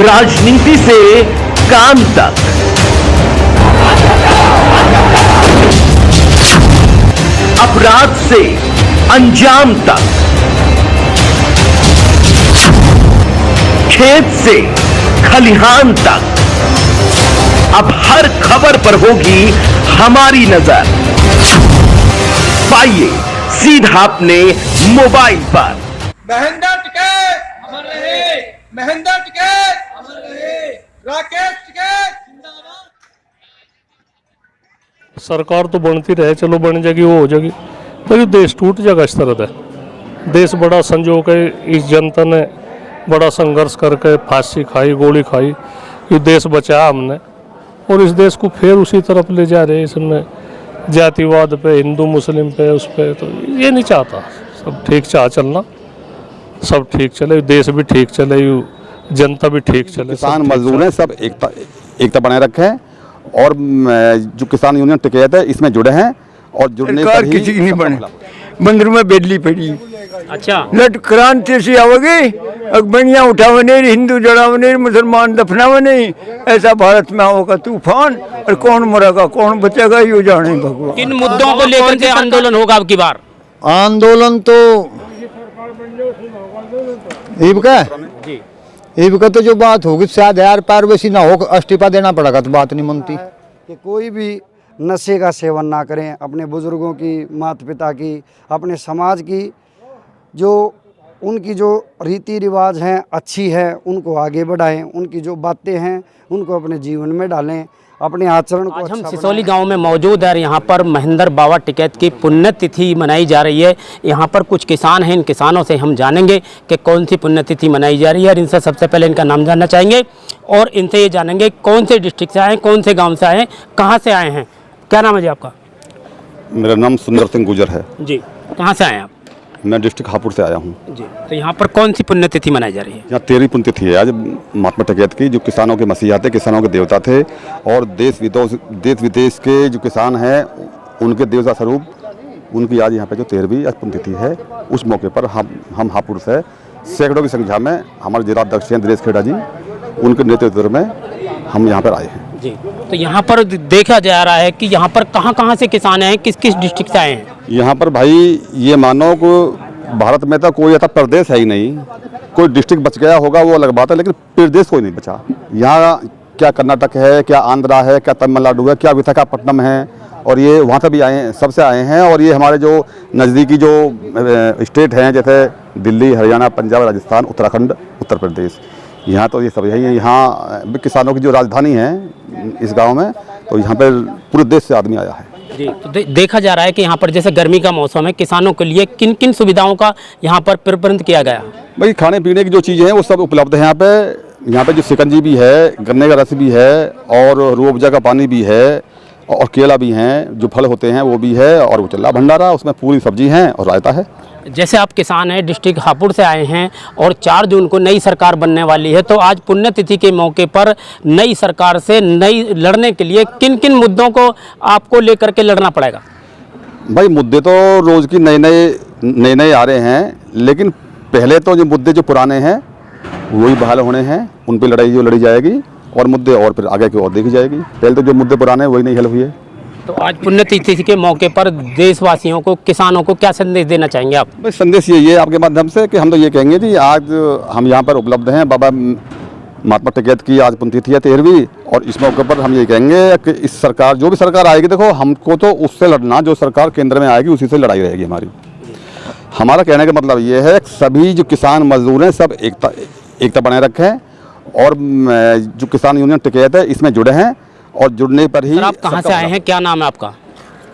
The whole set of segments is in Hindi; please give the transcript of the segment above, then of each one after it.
राजनीति से काम तक, अपराध से अंजाम तक, खेत से खलिहान तक, अब हर खबर पर होगी हमारी नजर। पाइए सीधा अपने मोबाइल पर। महेंद्र टिकैत अमर रहे, महेंद्र टिकैत अमर रहे, राकेश टिकैत जिंदाबाद। सरकार तो बनती रहे, चलो बन जाएगी, वो हो जाएगी, पर देश टूट जाएगा इस तरह है। देश बड़ा संजोग है, इस जनता ने बड़ा संघर्ष करके फांसी खाई, गोली खाई, ये देश बचाया हमने, और इस देश को फिर उसी तरफ ले जा रहे हैं। इसमें जातिवाद पे, हिंदू मुस्लिम पे, उस पे तो ये नहीं चाहता। सब ठीक चाह चलना, सब ठीक चले, देश भी ठीक चले, जनता भी ठीक चले। किसान मजदूर हैं, सब एकता बनाए रखे हैं, और जो किसान यूनियन टिकैत है इसमें जुड़े हैं, और जुड़ने पर ही किसी की नहीं बने। मंदिर में बेदली पड़ी, अच्छा लट क्रांति से आओगे, अकबनियाँ उठावे नहीं, हिंदू जड़ावे नहीं, मुसलमान दफनावे नहीं, ऐसा भारत में होगा तूफान, और कौन मरेगा कौन बचेगा ये जाने भगवान। किन मुद्दों को लेकर के आंदोलन होगा अब की बार? आंदोलन तो ईब का तो जो बात होगी शायद यार पैर वैसी ना हो, इस्तीफा देना पड़ेगा, तो बात नहीं मनती कि कोई भी नशे का सेवन ना करें, अपने बुजुर्गों की, माता पिता की, अपने समाज की जो उनकी जो रीति रिवाज हैं अच्छी है, उनको आगे बढ़ाएं, उनकी जो बातें हैं उनको अपने जीवन में डालें, अपने आचरण को। आज हम सिसोली गांव में मौजूद हैं, यहाँ पर महेंद्र बाबा टिकैत की पुण्यतिथि मनाई जा रही है। यहाँ पर कुछ किसान हैं, इन किसानों से हम जानेंगे कि कौन सी पुण्यतिथि मनाई जा रही है, और इनसे सबसे पहले इनका नाम जानना चाहेंगे, और इनसे ये जानेंगे कौन से डिस्ट्रिक्ट से आए हैं, कौन से गाँव से आए हैं, कहाँ से आए हैं। क्या नाम है जी आपका? मेरा नाम सुंदर सिंह गुजर है जी। कहाँ से आए हैं आप? मैं डिस्ट्रिक्ट हापुड़ से आया हूँ जी। तो यहाँ पर कौन सी पुण्यतिथि मनाई जा रही है? यहाँ 13वीं पुण्यतिथि है आज महात्मा टिकैत की, जो किसानों के मसीहा थे, किसानों के देवता थे, और देश विदेश के जो किसान हैं उनके देवता स्वरूप उनकी आज यहाँ पे जो 13वीं आज पुण्यतिथि है, उस मौके पर हम हापुड़ से सैकड़ों की संख्या में हमारे जिला अध्यक्ष हैं दिनेश खेड़ा जी, उनके नेतृत्व में हम यहाँ पर आए हैं जी। तो यहाँ पर देखा जा रहा है कि यहाँ पर कहाँ से किसान हैं, किस किस डिस्ट्रिक्ट से आए हैं? यहाँ पर भाई ये मानो को भारत में तो कोई ऐसा प्रदेश है ही नहीं, कोई डिस्ट्रिक्ट बच गया होगा वो अलग बात है, लेकिन प्रदेश कोई नहीं बचा। यहाँ क्या कर्नाटक है, क्या आंध्रा है, क्या तमिलनाडु है, क्या विशाखापट्टनम है, और ये वहाँ से भी आए हैं, सबसे आए हैं। और ये हमारे जो नज़दीकी जो स्टेट हैं जैसे दिल्ली, हरियाणा, पंजाब, राजस्थान, उत्तराखंड, उत्तर प्रदेश, यहाँ तो ये सब यही है। यहाँ किसानों की जो राजधानी है इस गांव में, तो यहाँ पर पूरे देश से आदमी आया है जी। तो देखा जा रहा है कि यहाँ पर जैसे गर्मी का मौसम है, किसानों के लिए किन किन सुविधाओं का यहाँ पर प्रबंध किया गया? भाई खाने पीने की जो चीज़ें हैं वो सब उपलब्ध है यहाँ पे। यहाँ पे जो शिकंजी भी है, गन्ने का रस भी है, और रूह अफ़ज़ा का पानी भी है, और केला भी हैं, जो फल होते हैं वो भी है, और वो चल्ला भंडारा, उसमें पूरी सब्जी है और रायता है। जैसे आप किसान हैं, डिस्ट्रिक्ट हापुड़ से आए हैं, और 4 जून को नई सरकार बनने वाली है, तो आज पुण्यतिथि के मौके पर नई सरकार से लड़ने के लिए किन किन मुद्दों को आपको लेकर के लड़ना पड़ेगा? भाई मुद्दे तो रोज़ की नए आ रहे हैं, लेकिन पहले तो जो मुद्दे जो पुराने हैं वही बहाल होने हैं, उन पर लड़ाई जो लड़ी जाएगी, और मुद्दे और फिर आगे की ओर देखी जाएगी। पहले तो जो मुद्दे पुराने हैं वही नहीं हल हुए। तो आज पुण्यतिथि के मौके पर देशवासियों को, किसानों को क्या संदेश देना चाहेंगे आप? भाई संदेश यही है आपके माध्यम से कि हम तो ये कहेंगे जी, आज हम यहाँ पर उपलब्ध हैं, बाबा महात्मा टिकैत की आज पुण्यतिथि है 13वीं, और इस मौके पर हम ये कहेंगे कि इस सरकार, जो भी सरकार आएगी, देखो हमको तो उससे लड़ना, जो सरकार केंद्र में आएगी उसी से लड़ाई रहेगी हमारी। हमारा कहने का मतलब ये है कि सभी जो किसान मजदूर हैं सब एकता बनाए रखें, और जो किसान यूनियन टिकैत है इसमें जुड़े हैं, और जुड़ने पर ही। आप कहाँ से आए हैं, क्या नाम है आपका?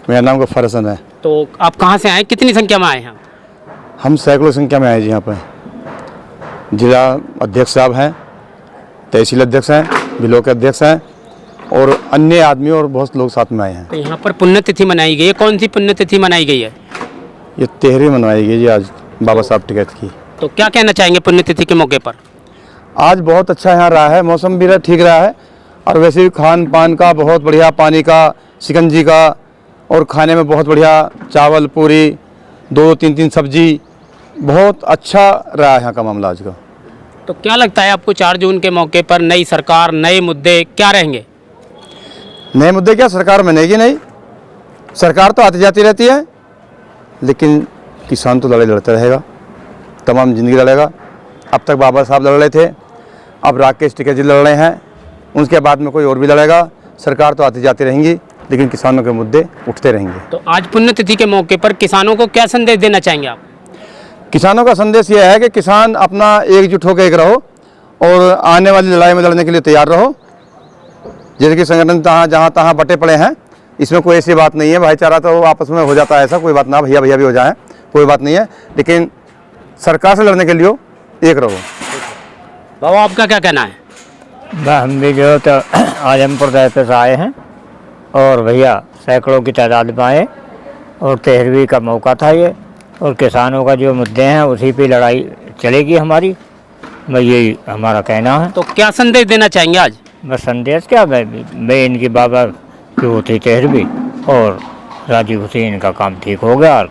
मेरा नाम का फरसन है। तो आप कहाँ से आए, कितनी संख्या में आए हैं? हम सैकड़ों संख्या में आए जी। यहाँ पर जिला अध्यक्ष साहब हैं, तहसील अध्यक्ष हैं, ब्लॉक अध्यक्ष हैं, और अन्य आदमी और बहुत लोग साथ में आए हैं। तो यहाँ पर पुण्यतिथि मनाई गई है, कौन सी पुण्यतिथि मनाई गई है? ये 13वीं मनवाई गई जी आज बाबा साहब टिकैत की। तो क्या कहना चाहेंगे पुण्यतिथि के मौके पर? आज बहुत अच्छा यहाँ रहा है, मौसम भी ठीक रहा है, और वैसे भी खान पान का बहुत बढ़िया, पानी का, शिकंजी का, और खाने में बहुत बढ़िया चावल, पूरी, 2-3 सब्जी, बहुत अच्छा रहा है यहाँ का मामला आज का। तो क्या लगता है आपको 4 जून के मौके पर नई सरकार, नए मुद्दे क्या रहेंगे? नए मुद्दे क्या, सरकार बनेगी नहीं। सरकार तो आती जाती रहती है, लेकिन किसान तो लड़ाई लड़ता रहेगा, तमाम ज़िंदगी लड़ेगा। अब तक बाबा साहब लड़ रहे थे, अब राकेश टिकैत जी लड़ रहे हैं, उसके बाद में कोई और भी लड़ेगा। सरकार तो आती जाती रहेंगी, लेकिन किसानों के मुद्दे उठते रहेंगे। तो आज पुण्यतिथि के मौके पर किसानों को क्या संदेश देना चाहेंगे आप? किसानों का संदेश यह है कि किसान अपना एकजुट होकर एक रहो और आने वाली लड़ाई में लड़ने के लिए तैयार रहो। जैसे कि संगठन जहाँ तहाँ बटे पड़े हैं, इसमें कोई ऐसी बात नहीं है। भाईचारा तो आपस में हो जाता है, ऐसा कोई बात ना, भैया भैया भी हो जाए, कोई बात नहीं है, लेकिन सरकार से लड़ने के लिए एक रहो। बाबा आपका क्या कहना है? हम भी जो तो आजमपुर दायरे से आए हैं और भैया सैकड़ों की तादाद में आए और 13वीं का मौका था ये, और किसानों का जो मुद्दे हैं उसी पे लड़ाई चलेगी हमारी, मैं यही हमारा कहना है। तो क्या संदेश देना चाहेंगे आज? बस संदेश क्या, मैं इनकी बाबा की होती 13वीं और राजीव हुसैन का काम ठीक हो गया,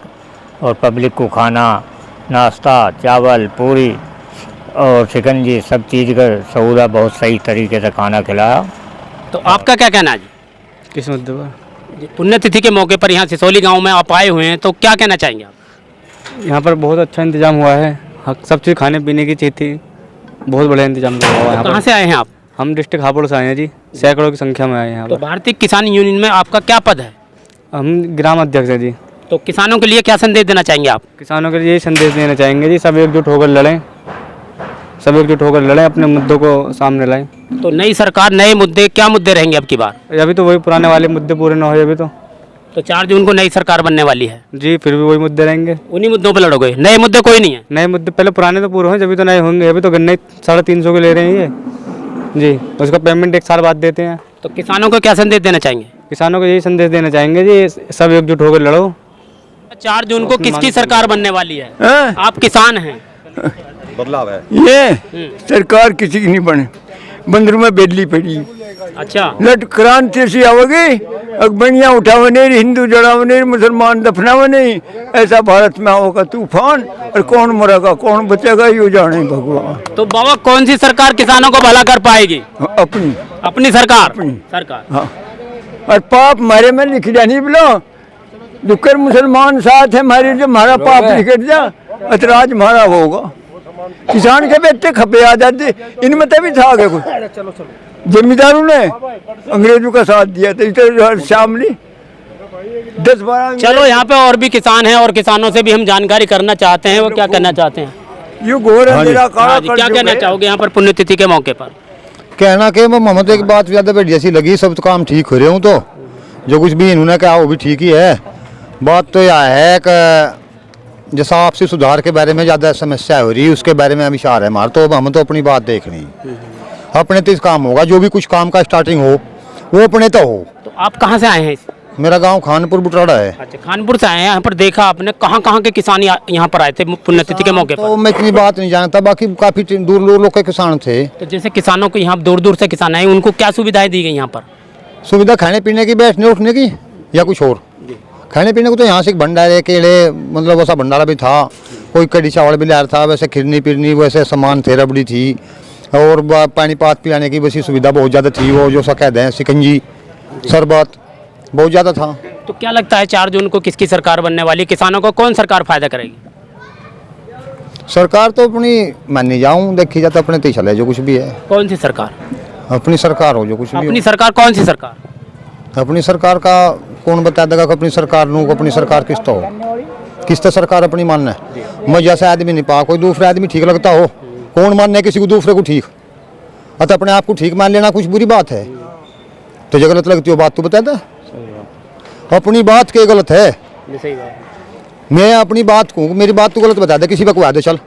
और पब्लिक को खाना, नाश्ता, चावल, पूरी और शिकंजी सब चीज़ का सौदा बहुत सही तरीके से खाना खिलाया। तो आपका क्या कहना है जी? किस मुद्दे पर? पुण्यतिथि के मौके पर यहाँ सिसोली गांव में आप आए हुए हैं, तो क्या कहना चाहेंगे आप? यहाँ पर बहुत अच्छा इंतजाम हुआ है, सब चीज़ खाने पीने की चीज़ थी, बहुत बढ़िया इंतजाम हुआ है। कहाँ से आए हैं आप? हम डिस्ट्रिक्ट हापुड़ से आए हैं जी, सैकड़ों की संख्या में आए हैं यहाँ तो पर। भारतीय किसान यूनियन में आपका क्या पद है? हम ग्राम अध्यक्ष हैं जी। तो किसानों के लिए क्या संदेश देना चाहेंगे आप? किसानों के लिए यही संदेश देना चाहेंगे जी, सब एकजुट होकर लड़ें, सब एकजुट होकर लड़ें, अपने मुद्दों को सामने लाएं। तो नई सरकार, नए मुद्दे, क्या मुद्दे रहेंगे अब की बार? अभी तो वही पुराने वाले मुद्दे पूरे ना हो अभी तो 4 जून को नई सरकार बनने वाली है जी, फिर भी वही मुद्दे रहेंगे, उन्हीं मुद्दों पर लड़ोगे? नए मुद्दे कोई नहीं है? नए मुद्दे पहले पुराने तो पूरे हों जब तो नए होंगे। अभी तो गन्ने 350 के ले रहे हैं ये जी, उसका पेमेंट 1 साल बाद देते हैं। तो किसानों को क्या संदेश देना चाहेंगे? किसानों को यही संदेश देना चाहेंगे जी, सब एकजुट होकर लड़ो। 4 जून को किसकी सरकार बनने वाली है? आप किसान हैं। बदलाव है ये सरकार किसी की नहीं बने, बंदरों में बेदली पड़ी। अच्छा, लट क्रांति से आओगी, अकबरियाँ उठावे नहीं, हिंदू जड़ावे नहीं, मुसलमान दफनावे नहीं, ऐसा भारत में होगा तूफान, और कौन मरेगा कौन बचेगा ये जाने भगवान। तो बाबा कौन सी सरकार किसानों को भला कर पाएगी? अपनी सरकार। सरकार। हाँ, और पाप मारे में लिख जानी बोलो, दुकर मुसलमान साथ है हमारे, जो हमारा पाप लिख जा, अतराज हमारा होगा। किसान के बेटे खपे आजादी, इनमें तभी था आगे कुछ जमींदारों ने अंग्रेजों का साथ दिया था, शामली 10-12। चलो यहाँ पे और भी किसान हैं और किसानों से भी हम जानकारी करना चाहते हैं, वो क्या कहना चाहते हैं? ये घोर अंधेरा काला कर क्या कहना चाहोगे यहाँ पर पुण्यतिथि के मौके पर? कहना कि मोहम्मद एक बात ज़्यादा बढ़िया सी लगी, सब तो काम ठीक हो रहे हूँ, तो जो कुछ भी इन्होंने कहा वो भी ठीक ही है। बात तो यह है कि जैसा आपसी सुधार के बारे में ज़्यादा समस्या हो रही है, उसके बारे में विचार है हमारा, तो हम तो अपनी बात देखनी, अपने तो इस काम होगा, जो भी कुछ काम का स्टार्टिंग हो वो अपने तो हो। तो आप कहाँ से आए हैं? मेरा गांव खानपुर बुटराड़ा है। अच्छा, खानपुर से आए हैं। यहाँ पर देखा आपने, कहाँ के किसान यहाँ पर आए थे पुण्यतिथि के मौके पर? तो मैं इतनी बात नहीं जानता, बाकी काफ़ी दूर लोग के किसान थे। तो जैसे किसानों को यहाँ दूर से किसान आए, उनको क्या सुविधाएं दी गई यहाँ पर? सुविधा खाने पीने की, बैठने उठने की, या कुछ और? खाने पीने को तो यहाँ से भंडारे, केले, मतलब वैसा भंडारा भी था, कोई कड़ी चावल भी ला रहा था, वैसे खिरनी पिरनी वैसे सामान थे, रबड़ी थी, और पानी पात पिलाने की वैसी सुविधा बहुत ज़्यादा थी। वो जो सा कहते हैं शिकंजी, शरबत बहुत ज़्यादा था। तो क्या लगता है 4 जून को किसकी सरकार बनने वाली? किसानों को कौन सरकार फायदा करेगी? सरकार तो अपनी मान नहीं जाऊँ, देखी जाता अपने तो चले जो कुछ भी है। कौन सी सरकार? अपनी सरकार हो जो कुछ भी अपनी सरकार। कौन सी सरकार? अपनी सरकार का कौन बता देगा कि अपनी सरकार नू अपनी सरकार किस तो हो, किस तो सरकार अपनी मानना है। मैं जैसा आदमी नहीं पा, कोई दूसरा आदमी ठीक लगता हो, कौन मानना है किसी को दूसरे को ठीक? अतः अपने आप को ठीक मान लेना कुछ बुरी बात है, तो जो गलत लगती हो बात तो बता दे, अपनी बात के गलत है। मैं अपनी बात को, मेरी बात तो गलत बता दे, किसी पर को दे चल।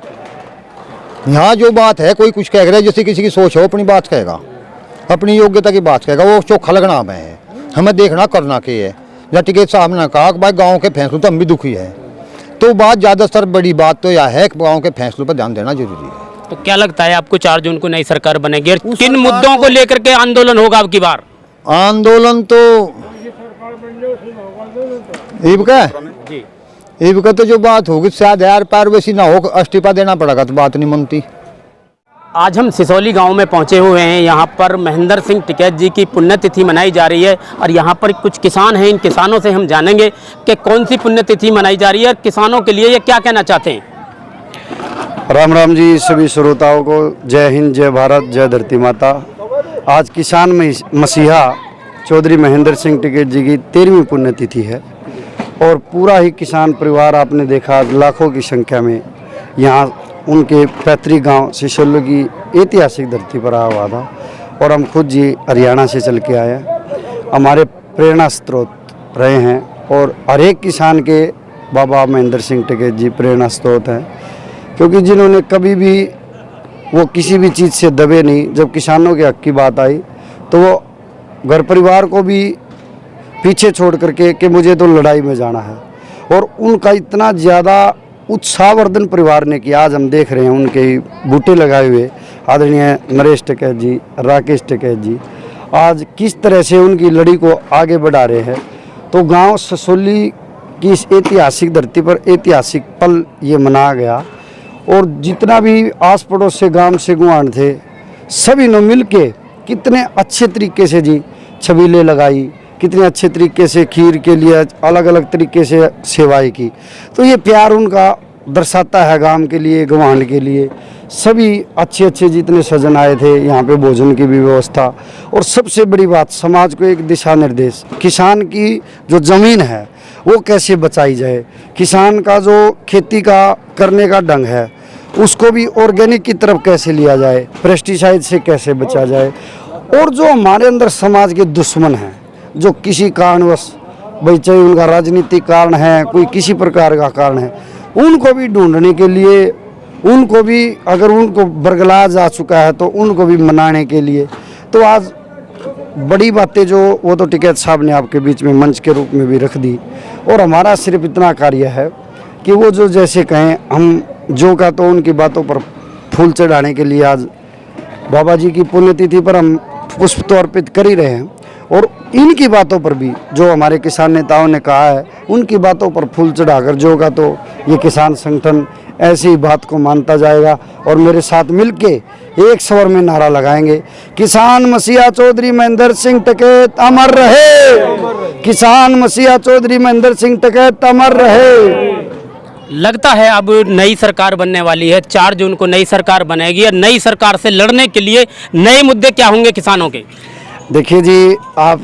यहाँ जो बात है कोई कुछ कह रहा है, जैसे किसी की सोच हो, अपनी बात कहेगा, अपनी योग्यता की बात कहेगा, वो चोखा लगना में है। हमें देखना करना के है। या टिकैत साहब ने कहा कि भाई गाँव के फैसलों तो हम भी दुखी है, तो बात ज़्यादातर बड़ी बात तो यह है कि गाँव के फैसलों पर ध्यान देना जरूरी है। तो क्या लगता है आपको 4 जून को नई सरकार बनेगी और किन मुद्दों को लेकर के आंदोलन होगा अब की बार? आंदोलन तो ईब का तो जो बात होगी शायद यार पार वैसी ना हो, इस्तीफा देना पड़ेगा, तो बात नहीं मनती। आज हम सिसौली गांव में पहुंचे हुए हैं। यहाँ पर महेंद्र सिंह टिकैत जी की पुण्यतिथि मनाई जा रही है और यहाँ पर कुछ किसान हैं। इन किसानों से हम जानेंगे कि कौन सी पुण्यतिथि मनाई जा रही है और किसानों के लिए ये क्या कहना चाहते हैं। राम राम जी, सभी श्रोताओं को जय हिंद, जय भारत, जय धरती माता। आज किसान मसीहा चौधरी महेंद्र सिंह टिकैत जी की 13वीं पुण्यतिथि है और पूरा ही किसान परिवार आपने देखा लाखों की संख्या में यहाँ उनके पैतृक गांव सिसौली की ऐतिहासिक धरती पर आया हुआ था और हम खुद जी हरियाणा से चल के आए। हमारे प्रेरणा स्रोत रहे हैं और हर एक किसान के बाबा महेंद्र सिंह टिकैत जी प्रेरणा स्रोत हैं, क्योंकि जिन्होंने कभी भी वो किसी भी चीज़ से दबे नहीं। जब किसानों के हक की बात आई तो वो घर परिवार को भी पीछे छोड़ करके कि मुझे तो लड़ाई में जाना है, और उनका इतना ज़्यादा उत्साहवर्धन परिवार ने किया। आज हम देख रहे हैं उनके बूटे लगाए हुए आदरणीय नरेश टिकैत जी, राकेश टिकैत जी आज किस तरह से उनकी लड़ी को आगे बढ़ा रहे हैं। तो गांव सिसौली की इस ऐतिहासिक धरती पर ऐतिहासिक पल ये मनाया गया और जितना भी आस पड़ोस से गांव से गुआंढ थे सभी ने मिल के कितने अच्छे तरीके से जी छबीलें लगाई, कितने अच्छे तरीके से खीर के लिए अलग अलग तरीके से सेवाएं की। तो ये प्यार उनका दर्शाता है गांव के लिए, गवांड के लिए। सभी अच्छे जितने सजन आए थे, यहाँ पे भोजन की भी व्यवस्था और सबसे बड़ी बात समाज को एक दिशा निर्देश। किसान की जो ज़मीन है वो कैसे बचाई जाए, किसान का जो खेती का करने का ढंग है उसको भी ऑर्गेनिक की तरफ कैसे लिया जाए, पेस्टिसाइड से कैसे बचा जाए। और जो हमारे अंदर समाज के दुश्मन हैं, जो किसी कारणवश भाई चाहे उनका राजनीतिक कारण है, कोई किसी प्रकार का कारण है, उनको भी ढूंढने के लिए, उनको भी अगर उनको बरगला जा चुका है तो उनको भी मनाने के लिए। तो आज बड़ी बातें जो वो तो टिकैत साहब ने आपके बीच में मंच के रूप में भी रख दी और हमारा सिर्फ इतना कार्य है कि वो जो जैसे कहें हम जो का तो उनकी बातों पर फूल चढ़ाने के लिए आज बाबा जी की पुण्यतिथि पर हम पुष्प तो अर्पित कर ही रहे हैं और इनकी बातों पर भी जो हमारे किसान नेताओं ने कहा है उनकी बातों पर फूल चढ़ाकर जो का तो ये किसान संगठन ऐसी बात को मानता जाएगा और मेरे साथ मिलके एक स्वर में नारा लगाएंगे, किसान मसीहा चौधरी महेंद्र सिंह टिकैत अमर रहे, किसान मसीहा चौधरी महेंद्र सिंह टिकैत अमर रहे। लगता है अब नई सरकार बनने वाली है, 4 जून को नई सरकार बनेगी और नई सरकार से लड़ने के लिए नए मुद्दे क्या होंगे किसानों के? देखिए जी, आप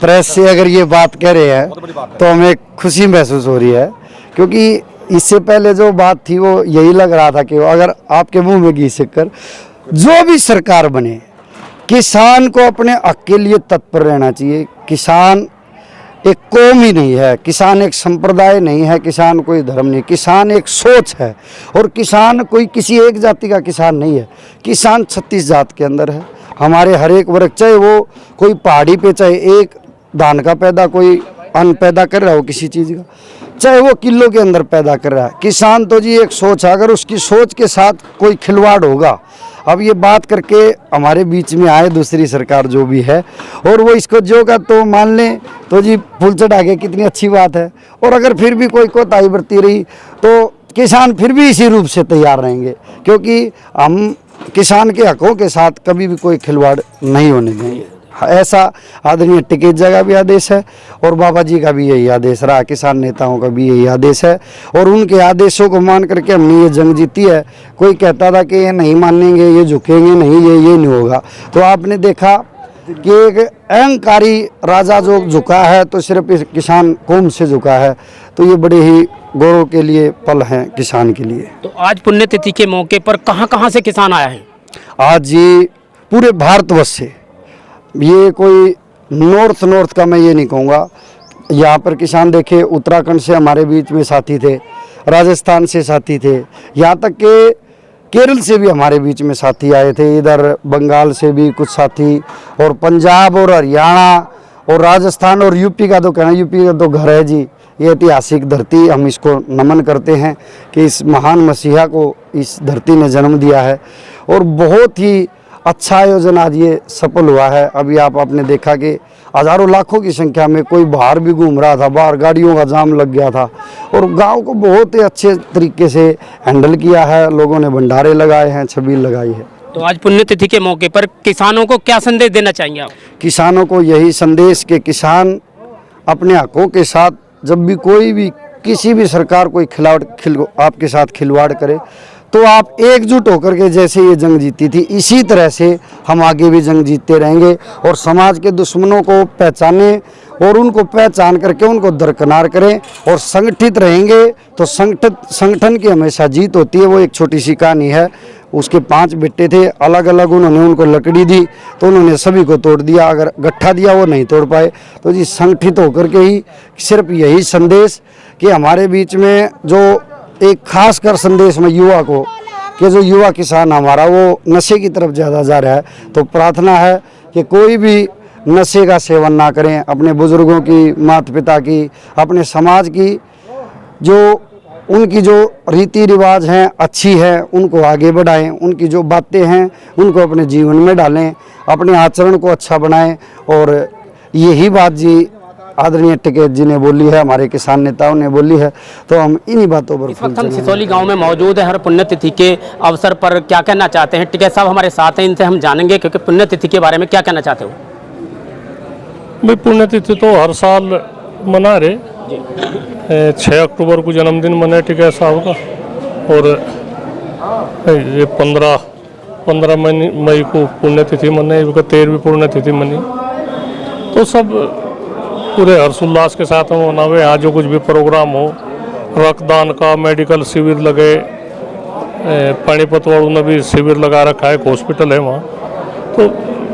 प्रेस से अगर ये बात कह रहे हैं तो हमें खुशी महसूस हो रही है, क्योंकि इससे पहले जो बात थी वो यही लग रहा था कि अगर आपके मुंह में घी शक्कर, जो भी सरकार बने किसान को अपने हक के लिए तत्पर रहना चाहिए। किसान एक कौम ही नहीं है, किसान एक संप्रदाय नहीं है, किसान कोई धर्म नहीं, किसान एक सोच है। और किसान कोई किसी एक जाति का किसान नहीं है, किसान 36 जात के अंदर है। हमारे हर एक वर्ग, चाहे वो कोई पहाड़ी पे चाहे एक धान का पैदा कोई अन्न पैदा कर रहा हो किसी चीज़ का, चाहे वो किलो के अंदर पैदा कर रहा है, किसान तो जी एक सोच है। अगर उसकी सोच के साथ कोई खिलवाड़ होगा, अब ये बात करके हमारे बीच में आए दूसरी सरकार जो भी है और वो इसको जो का तो मान लें तो जी फूल चढ़ा के कितनी अच्छी बात है। और अगर फिर भी कोई कोताही बरती रही तो किसान फिर भी इसी रूप से तैयार रहेंगे, क्योंकि हम किसान के हकों के साथ कभी भी कोई खिलवाड़ नहीं होने देंगे। ऐसा आदरणीय टिकैत जी का भी आदेश है और बाबा जी का भी यही आदेश रहा, किसान नेताओं का भी यही आदेश है और उनके आदेशों को मान करके हमने ये जंग जीती है। कोई कहता था कि ये नहीं मानेंगे, ये झुकेंगे नहीं, ये नहीं होगा। तो आपने देखा कि एक अहंकारी राजा जो झुका है तो सिर्फ इस किसान कौम से झुका है। तो ये बड़े ही गौरव के लिए पल हैं किसान के लिए। तो आज पुण्यतिथि के मौके पर कहाँ से किसान आया है? आज ये पूरे भारतवर्ष से, ये कोई नॉर्थ का मैं ये नहीं कहूँगा, यहाँ पर किसान देखे उत्तराखंड से हमारे बीच में साथी थे, राजस्थान से साथी थे, यहाँ तक के केरल से भी हमारे बीच में साथी आए थे, इधर बंगाल से भी कुछ साथी और पंजाब और हरियाणा और राजस्थान और यूपी का तो कहना, यूपी का तो घर है जी, ये ऐतिहासिक धरती। हम इसको नमन करते हैं कि इस महान मसीहा को इस धरती ने जन्म दिया है और बहुत ही अच्छा आयोजन आज ये सफल हुआ है। अभी आपने देखा कि हज़ारों लाखों की संख्या में कोई बाहर भी घूम रहा था, बाहर गाड़ियों का जाम लग गया था और गांव को बहुत ही अच्छे तरीके से हैंडल किया है। लोगों ने भंडारे लगाए हैं, छबील लगाई है। तो आज पुण्यतिथि के मौके पर किसानों को क्या संदेश देना चाहेंगे आप? किसानों को यही संदेश कि किसान अपने हकों के साथ जब भी कोई भी किसी भी सरकार कोई आपके साथ खिलवाड़ करे तो आप एकजुट होकर के जैसे ये जंग जीती थी इसी तरह से हम आगे भी जंग जीतते रहेंगे और समाज के दुश्मनों को पहचाने और उनको पहचान करके उनको दरकिनार करें और संगठित रहेंगे तो संगठन की हमेशा जीत होती है। वो एक छोटी सी कहानी है, उसके 5 बेटे थे, अलग अलग उन्होंने उनको लकड़ी दी तो उन्होंने सभी को तोड़ दिया, अगर गट्ठा दिया वो नहीं तोड़ पाए। तो जी संगठित होकर के ही सिर्फ यही संदेश कि हमारे बीच में जो एक खास कर संदेश में युवा को कि जो युवा किसान हमारा वो नशे की तरफ ज़्यादा जा रहा है, तो प्रार्थना है कि कोई भी नशे का सेवन ना करें। अपने बुजुर्गों की, माता पिता की, अपने समाज की जो उनकी जो रीति रिवाज हैं अच्छी है उनको आगे बढ़ाएं, उनकी जो बातें हैं उनको अपने जीवन में डालें, अपने आचरण को अच्छा बनाएं। और यही बात जी आदरणीय टिकैत जी ने बोली है, हमारे किसान नेताओं ने बोली है, तो हम इन्हीं बातों पर इस वक्त हम सिसोली गांव में मौजूद है। हर पुण्यतिथि के अवसर पर क्या कहना चाहते हैं? टिकैत साहब हमारे साथ हैं, इनसे हम जानेंगे क्योंकि पुण्यतिथि के बारे में क्या कहना चाहते हो? भाई पुण्यतिथि तो हर साल मना रहे, 6 अक्टूबर को जन्मदिन मना टिकैत साहब का और ये 15 मई को पुण्यतिथि मनाई, 13वीं पुण्यतिथि मनी। तो सब पूरे हर्षोल्लास के साथ हम मनावे। यहाँ जो कुछ भी प्रोग्राम हो, रक्तदान का, मेडिकल शिविर लगे, पानीपत वालों ने भी शिविर लगा रखा है, एक हॉस्पिटल है वहाँ। तो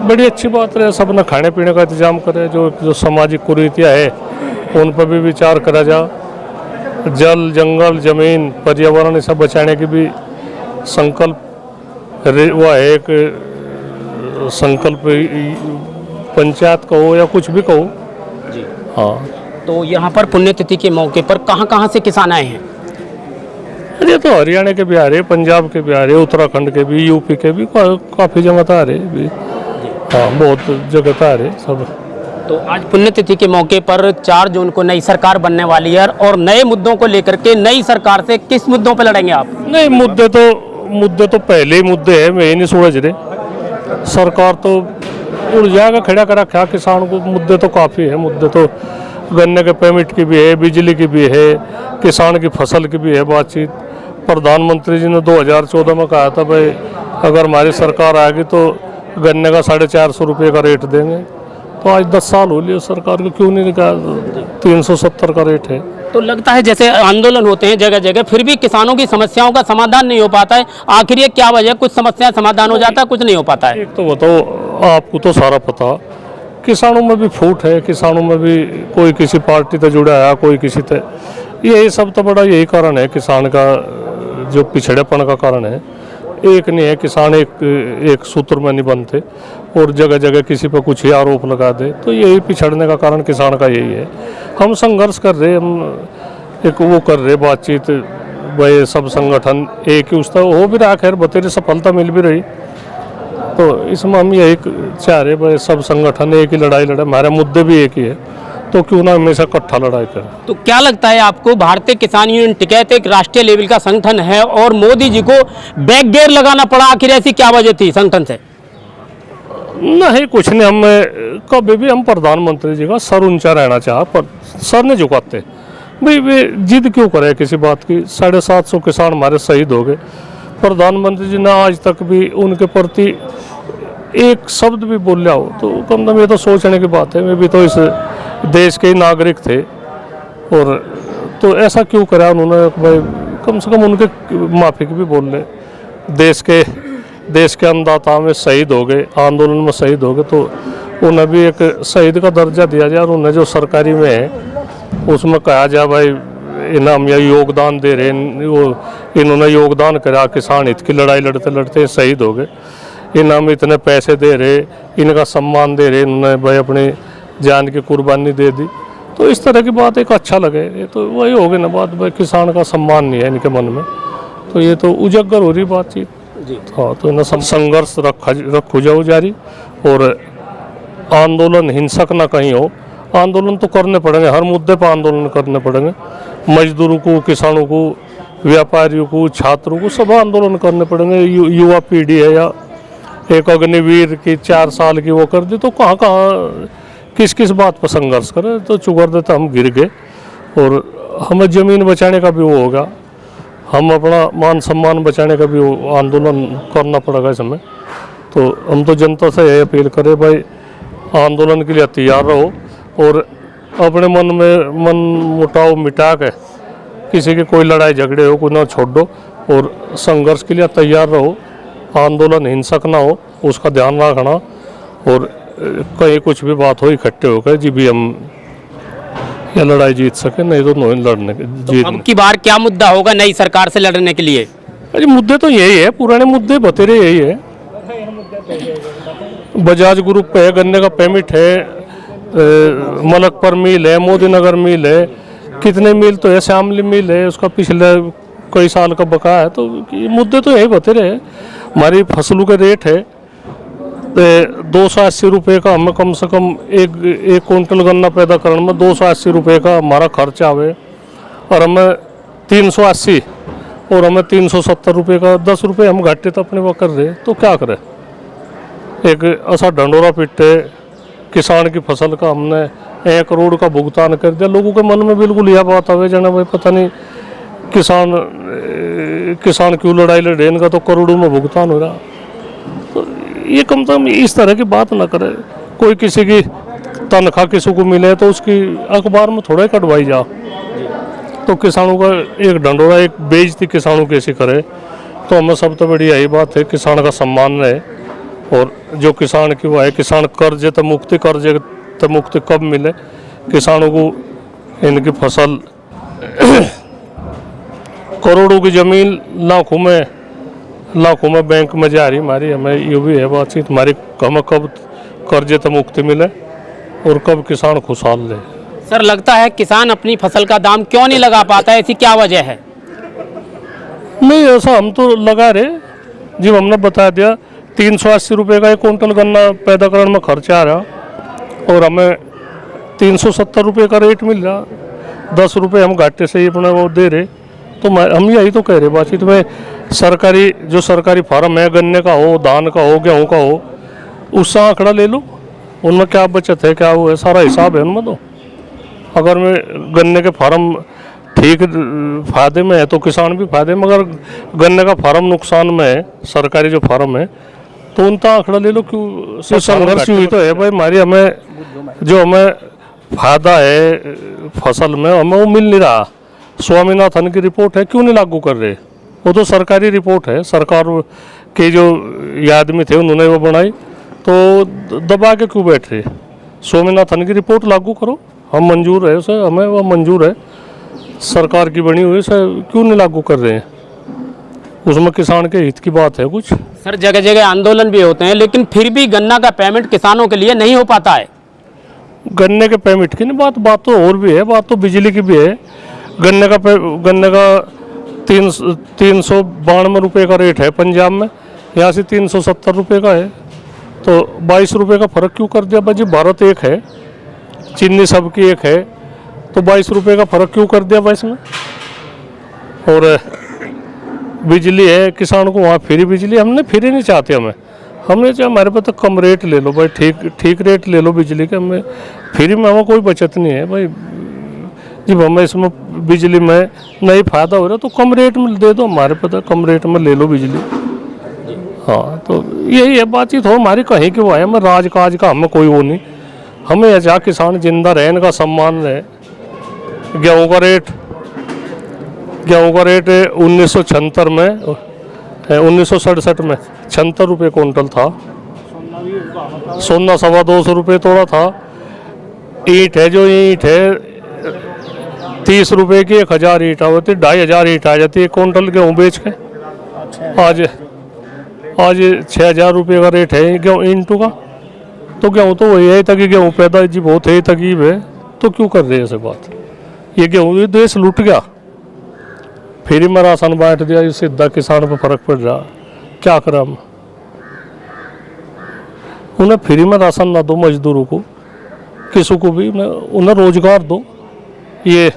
बड़ी अच्छी बात है, सब ने खाने पीने का इंतजाम करे, जो सामाजिक कुरीतियाँ है उन पर भी विचार करा जा। जल, जंगल, जमीन, पर्यावरण सब बचाने की भी संकल्प वो है, एक संकल्प पंचायत कहो या कुछ भी कहो। हाँ, तो यहाँ पर पुण्यतिथि के मौके पर कहाँ से किसान आए हैं? ये तो हरियाणा के भी आ रहे, पंजाब के भी आ रहे, उत्तराखंड के भी, यूपी के भी, काफ़ी जगह आ रहे भी। हाँ, बहुत जगह आ रहे सब। तो आज पुण्यतिथि के मौके पर 4 जून को नई सरकार बनने वाली है और नए मुद्दों को लेकर के नई सरकार से किस मुद्दों पर लड़ेंगे आप? नहीं, मुद्दे तो पहले ही मुद्दे हैं, मैं ही नहीं सूझ रहे। सरकार तो उड़ जाएगा, खड़ा कर रखा किसान को। मुद्दे तो काफ़ी है, मुद्दे तो गन्ने के पेमेंट की भी है, बिजली की भी है, किसान की फसल की भी है बातचीत। प्रधानमंत्री जी ने 2014 में कहा था भाई अगर हमारी सरकार आएगी तो गन्ने का 450 रुपये का रेट देंगे। तो आज 10 साल हो लिए सरकार को, क्यों नहीं कहा? 370 का रेट है। तो लगता है जैसे आंदोलन होते हैं जगह जगह, फिर भी किसानों की समस्याओं का समाधान नहीं हो पाता है। आखिर ये क्या वजह? कुछ समस्या समाधान हो जाता है, कुछ नहीं हो पाता है। एक तो बताओ, आपको तो सारा पता, किसानों में भी फूट है, किसानों में भी कोई किसी पार्टी से जुड़ा है, कोई किसी से। यही सब तो बड़ा यही कारण है किसान का जो पिछड़ेपन का कारण है। एक नहीं है, किसान एक सूत्र में नहीं बनते और जगह जगह किसी पर कुछ ही आरोप लगा दे। तो यही पिछड़ने का कारण किसान का यही है। हम संघर्ष कर रहे, हम एक वो कर रहे बातचीत, भाई सब संगठन एक ही उसका हो भी रहा, खैर बतेरी सफलता मिल भी रही। तो इसमें हम यही चाह रहे भाई सब संगठन एक ही लड़ाई लड़े, हमारे मुद्दे भी एक ही है, तो क्यों ना हमेशा इकट्ठा लड़ाई करें। तो क्या लगता है आपको, भारतीय किसान यूनियन टिकैत एक राष्ट्रीय लेवल का संगठन है और मोदी जी को बैक गियर लगाना पड़ा, आखिर ऐसी क्या वजह थी संगठन से? नहीं, कुछ नहीं, हम कभी भी हम प्रधानमंत्री जी का सर ऊंचा रहना चाह, पर सर नहीं झुकाते। भाई वे जिद क्यों करे किसी बात की? 750 किसान हमारे शहीद हो गए, प्रधानमंत्री जी ने आज तक भी उनके प्रति एक शब्द भी बोला हो, तो कम कम ये तो सोचने की बात है। वे भी तो इस देश के नागरिक थे, और तो ऐसा क्यों करा उन्होंने? भाई कम से कम उनके माफी की भी बोल ले। देश के अन्नदाता में शहीद हो गए, आंदोलन में शहीद हो गए, तो उन्हें भी एक शहीद का दर्जा दिया जाए। और उन्हें जो सरकारी में है उसमें कहा जाए भाई इनाम या योगदान दे रहे, इन्होंने योगदान करा, किसान हित की लड़ाई लड़ते लड़ते शहीद हो गए, इनाम इतने पैसे दे रहे, इनका सम्मान दे रहे, इन्होंने भाई अपनी जान की कुर्बानी दे दी। तो इस तरह की बात एक अच्छा लगे, ये तो वही हो गई ना बात, भाई किसान का सम्मान नहीं है इनके मन में, तो ये तो उजागर हो रही बातचीत। हाँ, तो इन्हें संघर्ष रखो जाओ जारी, और आंदोलन हिंसक ना कहीं हो। आंदोलन तो करने पड़ेंगे, हर मुद्दे पर आंदोलन करने पड़ेंगे। मजदूरों को, किसानों को, व्यापारियों को, छात्रों को, सब आंदोलन करने पड़ेंगे। युवा पीढ़ी है या एक अग्निवीर की 4 साल की वो कर दी, तो कहाँ कहाँ किस किस बात पर संघर्ष करें। तो चुकर देते हम गिर गए, और हमें ज़मीन बचाने का भी वो होगा, हम अपना मान सम्मान बचाने का भी आंदोलन करना पड़ेगा इस समय। तो हम तो जनता से यही अपील करें भाई, आंदोलन के लिए तैयार रहो, और अपने मन मुटाव मिटा के किसी की कोई लड़ाई झगड़े हो कोई ना छोड़ दो, और संघर्ष के लिए तैयार रहो। आंदोलन हिंसक ना हो, उसका ध्यान रखना, और कहीं कुछ भी बात हो इकट्ठे होकर जी भी हम ये लड़ाई जीत सके, नहीं तो नहीं लड़ने जीत। अब की बार क्या मुद्दा होगा नई सरकार से लड़ने के लिए? अरे मुद्दे तो यही है, पुराने मुद्दे बतेरे यही है। बजाज ग्रुप है, गन्ने का पेमिट है, मलकपुर मिल है, मोदी नगर मिल है, कितने मिल तो है, श्यामली मिल है, उसका पिछले कई साल का बकाया है। तो ये मुद्दे तो यही बतेरे हैं। हमारी फसलों के रेट है 280 रुपये का, हमें कम से कम एक क्विंटल गन्ना पैदा करने में 280 रुपये का हमारा खर्चा आवे, और हमें 380 और हमें 370 रुपये का 10 रुपये हम घाटे तो अपने वो कर रहे, तो क्या करें। एक ऐसा ढंडोरा पिटे किसान की फसल का हमने 1 करोड़ का भुगतान कर दिया। लोगों के मन में बिल्कुल यह बात आवे जाना भाई पता नहीं किसान क्यों लड़ाई लड़े, इनका तो करोड़ों में भुगतान हो रहा। तो ये कम से कम इस तरह की बात ना करे। कोई किसी की तनख्वाह किसी को मिले तो उसकी अखबार में थोड़ा ही कटवाई जा, तो किसानों का एक ढंडोरा, एक बेइज्जती किसानों की ऐसी करे। तो हमें सबसे बड़ी यही बात है, किसान का सम्मान रहे, और जो किसान की वो है, किसान कर्जे तो मुक्ति कब मिले किसानों को, इनकी फसल करोड़ों की जमीन लाखों में बैंक में जा रही हमारी। हमें ये भी है बातचीत हमारी, हमें कब कर्जे तो मुक्ति मिले और कब किसान खुशहाल रहे। सर, लगता है किसान अपनी फसल का दाम क्यों नहीं लगा पाता है, ऐसी क्या वजह है? नहीं, ऐसा हम तो लगा रहे, जब हमने बता दिया 380 रुपये का 1 क्विंटल गन्ना पैदा करने में खर्चा आ रहा, और हमें 370 रुपये का रेट मिल रहा, 10 रुपये हम घाटे से ही अपना वो दे रहे। तो हम यही तो कह रहे बातचीत में, सरकारी फार्म है, गन्ने का हो, धान का हो, गेहूँ का हो, उससे आंकड़ा ले लो, उनमें क्या बचत है, क्या वो है, सारा हिसाब है उनमें। तो अगर मैं गन्ने के फार्म ठीक फायदे में है तो किसान भी फायदे में, अगर गन्ने का फार्म नुकसान में है, सरकारी जो फार्म है, तो उनका आंकड़ा ले लो। क्यों संघर्ष हुई तो है भाई हमारी, हमें फायदा है फसल में, हमें वो मिल नहीं रहा। स्वामीनाथन की रिपोर्ट है, क्यों नहीं लागू कर रहे? वो तो सरकारी रिपोर्ट है, सरकार के जो ये आदमी थे उन्होंने वो बनाई, तो दबा के क्यों बैठ रहे? स्वामीनाथन की रिपोर्ट लागू करो, हम मंजूर है उसे, हमें वो मंजूर है, सरकार की बनी हुई से क्यों नहीं लागू कर रहे हैं? उसमें किसान के हित की बात है कुछ। सर, जगह जगह आंदोलन भी होते हैं, लेकिन फिर भी गन्ना का पेमेंट किसानों के लिए नहीं हो पाता है। गन्ने के पेमेंट की नहीं बात तो और भी है, बात तो बिजली की भी है। गन्ने का 392 रुपये का रेट है पंजाब में, यहाँ से 370 रुपये का है, तो 22 रुपये का फ़र्क क्यों कर दिया भाई? भारत एक है, चीनी सबकी एक है, तो 22 रुपये का फ़र्क क्यों कर दिया भाई इसमें? और बिजली है, किसान को वहाँ फ्री बिजली, हमने फ्री नहीं चाहते, हमने चाहे हमारे पास तो कम रेट ले लो भाई, ठीक रेट ले लो बिजली के, हमें फ्री में हमें कोई बचत नहीं है भाई। जब हमें इसमें बिजली में नहीं फायदा हो रहा तो कम रेट में दे दो, हमारे पास कम रेट में ले लो बिजली। हाँ, तो यही है बातचीत हो हमारी, कहीं की वो है, हमें राज काज का हमें कोई वो नहीं, हमें ऐसा किसान जिंदा रहे, इनका सम्मान रहे। गेहूँ का रेट 1976 में 1967 में 76 रुपये क्विंटल था, सोना 225 रुपये तोड़ा था। ईंट है, जो ईंट है 30 रुपये की 1000 ईंट होती, 2500 ईंट आ जाती है क्विंटल गेहूँ बेच के। आज 6000 रुपये का रेट है गेहूँ ईंटों का, तो गेहूँ तो वही है ताकि गेहूँ पैदा जी बहुत है तकीब है, तो क्यों कर रहे हैं ऐसे बात? ये गेहूँ देश लूट गया, फ्री में राशन बांट दिया, इससे सीधा किसान पर फर्क पड़ रहा, क्या करें हम? उन्हें फ्री में राशन ना दो मजदूरों को, किसी को भी, उन्हें रोजगार दो। ये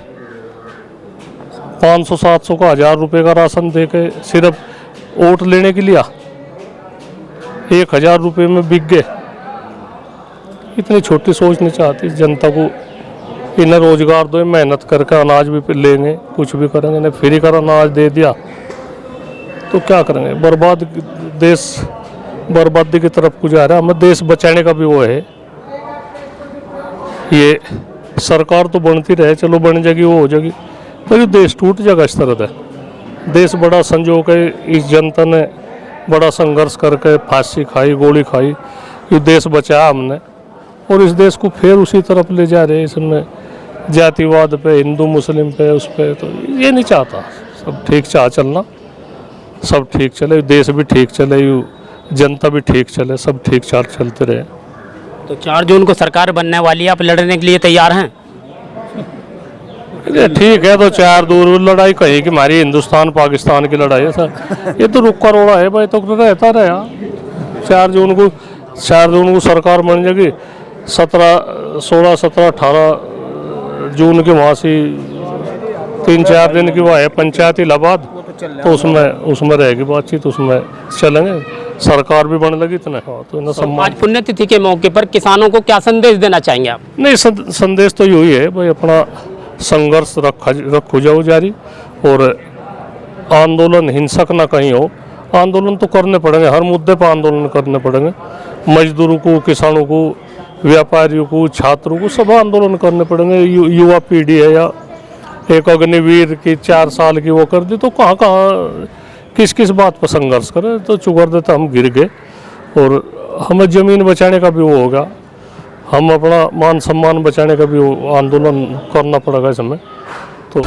500-700 का 1000 रुपये का राशन दे के सिर्फ वोट लेने के लिए, 1000 रुपये में बिक गए। इतनी छोटी सोच नहीं चाहती जनता को। इन्हें रोजगार दो, मेहनत करके अनाज भी लेंगे, कुछ भी करेंगे। इन्हें फ्री कर अनाज दे दिया तो क्या करेंगे? बर्बाद देश बर्बादी की तरफ को जा रहा है। हमें देश बचाने का भी वो है। ये सरकार तो बनती रहे, चलो बन जाएगी, वो हो जाएगी, पर देश टूट जाएगा इस तरह है। देश बड़ा संजोग है। इस जनता ने बड़ा संघर्ष करके फांसी खाई, गोली खाई, ये देश बचाया हमने, और इस देश को फिर उसी तरफ ले जा रहे हैं। इसमें जातिवाद पे, हिंदू मुस्लिम पे, उस पे तो ये नहीं चाहता। सब ठीक चाह चलना, सब ठीक चले, देश भी ठीक चले, जनता भी ठीक चले, सब ठीक चाल चलते रहे। तो 4 जून को सरकार बनने वाली है, आप लड़ने के लिए तैयार हैं? ठीक है, तो 4 दूर लड़ाई कहीं कि हमारी हिंदुस्तान पाकिस्तान की लड़ाई है सर। ये तो रुका रोड़ा है भाई, तो रहता रहा। 4 जून को सरकार बन जाएगी। 16, 17, 18 जून की वहाँ से 3-4 दिन की वो है पंचायत इलाहाबाद, तो उसमें रहेगी बातचीत, उसमें चलेंगे। सरकार भी बनने लगी इतना। हाँ, तो ना सम्मान। आज पुण्यतिथि के मौके पर किसानों को क्या संदेश देना चाहेंगे आप? नहीं, संदेश तो यही है भाई, अपना संघर्ष रखो जाओ जारी, और आंदोलन हिंसक ना कहीं हो। आंदोलन तो करने पड़ेंगे, हर मुद्दे पर आंदोलन करने पड़ेंगे। मजदूरों को, किसानों को, व्यापारियों को, छात्रों को, सब आंदोलन करने पड़ेंगे। युवा पीढ़ी है, या एक अग्निवीर की 4 साल की वो कर दी, तो कहाँ किस बात पर संघर्ष करें? तो चुकर देते हम गिर गए, और हमें ज़मीन बचाने का भी वो होगा, हम अपना मान सम्मान बचाने का भी आंदोलन करना पड़ेगा इसमें। तो